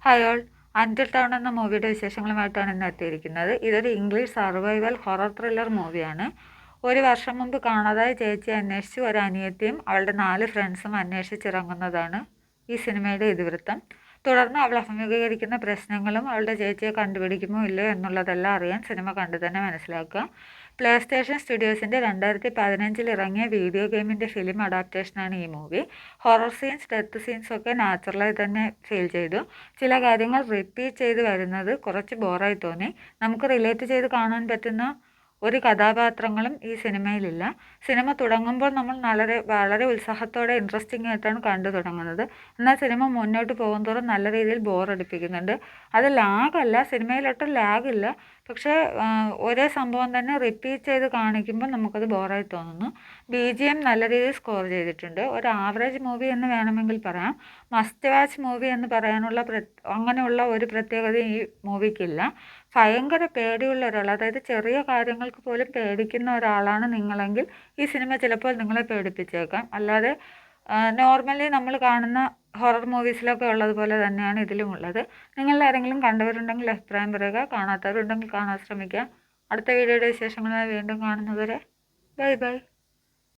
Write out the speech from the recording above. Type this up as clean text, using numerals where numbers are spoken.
Hi all. അൻറ്റിൽ town എന്ന മൂവിയുടെ വിശേഷങ്ങളുമായിട്ടാണ് ഇന്ന് എത്തിയിരിക്കുന്നത്. ഇതൊരു ഇംഗ്ലീഷ് സർവൈവൽ ഹൊറർ ത്രില്ലർ മൂവിയാണ്. ഒരു വർഷം മുമ്പ് കാണാതായ ചേച്ചിയെ അന്വേഷിച്ച് ഒരു അനിയത്തിയും അവളുടെ 4 ഫ്രണ്ട്സും അന്വേഷിച്ചിറങ്ങുന്നതാണ് ഈ സിനിമയുടെ ഇതിവൃത്തം. തുടർന്ന് അവൾ അഭിമുഖീകരിക്കുന്ന പ്രശ്നങ്ങളും അവളുടെ ചേച്ചിയെ കണ്ടുപിടിക്കുമോ ഇല്ലയോ എന്നുള്ളതെല്ലാം അറിയാൻ സിനിമ കണ്ടു തന്നെ മനസ്സിലാക്കുക. പ്ലേ സ്റ്റേഷൻ സ്റ്റുഡിയോസിൻ്റെ 2015 ഇറങ്ങിയ വീഡിയോ ഗെയിമിൻ്റെ ഫിലിം അഡാപ്റ്റേഷനാണ് ഈ movie. Horror scenes, death scenes ഒക്കെ നാച്ചുറലായി തന്നെ ഫീൽ ചെയ്തു. ചില കാര്യങ്ങൾ റിപ്പീറ്റ് ചെയ്ത് വരുന്നത് കുറച്ച് ബോറായി തോന്നി. നമുക്ക് റിലേറ്റ് ചെയ്ത് കാണാൻ പറ്റുന്ന ഒരു കഥാപാത്രങ്ങളും ഈ സിനിമയിലില്ല. സിനിമ തുടങ്ങുമ്പോൾ നമ്മൾ വളരെ ഉത്സാഹത്തോടെ ഇൻട്രസ്റ്റിംഗ് ആയിട്ടാണ് കണ്ടു തുടങ്ങുന്നത്. എന്നാൽ സിനിമ മുന്നോട്ട് പോകുന്തോറും നല്ല രീതിയിൽ ബോറടിപ്പിക്കുന്നുണ്ട്. അത് ലാഗല്ല, സിനിമയിലൊട്ടും ലാഗില്ല. പക്ഷേ ഒരേ സംഭവം തന്നെ റിപ്പീറ്റ് ചെയ്ത് കാണിക്കുമ്പോൾ നമുക്കത് ബോറായി തോന്നുന്നു. BGM നല്ല രീതിയിൽ സ്കോർ ചെയ്തിട്ടുണ്ട്. ഒരു ആവറേജ് മൂവി എന്ന് വേണമെങ്കിൽ പറയാം. മസ്റ്റ് വാച്ച് മൂവി എന്ന് പറയാനുള്ള അങ്ങനെയുള്ള ഒരു പ്രത്യേകത ഈ മൂവിക്കില്ല. ഭയങ്കര പേടിയുള്ള ഒരാൾ, അതായത് ചെറിയ കാര്യങ്ങൾക്ക് പോലും പേടിക്കുന്ന ഒരാളാണ് നിങ്ങളെങ്കിൽ ഈ സിനിമ ചിലപ്പോൾ നിങ്ങളെ പേടിപ്പിച്ചേക്കാം. അല്ലാതെ നോർമലി നമ്മൾ കാണുന്ന ഹൊറർ മൂവീസിലൊക്കെ ഉള്ളതുപോലെ തന്നെയാണ് ഇതിലും ഉള്ളത്. നിങ്ങളിൽ ആരെങ്കിലും കണ്ടവരുണ്ടെങ്കിൽ അഭിപ്രായം പറയുക. കാണാത്തവരുണ്ടെങ്കിൽ കാണാൻ ശ്രമിക്കുക. അടുത്ത വീഡിയോയുടെ വിശേഷങ്ങളുമായി വീണ്ടും കാണുന്നതുവരെ ബൈ ബൈ.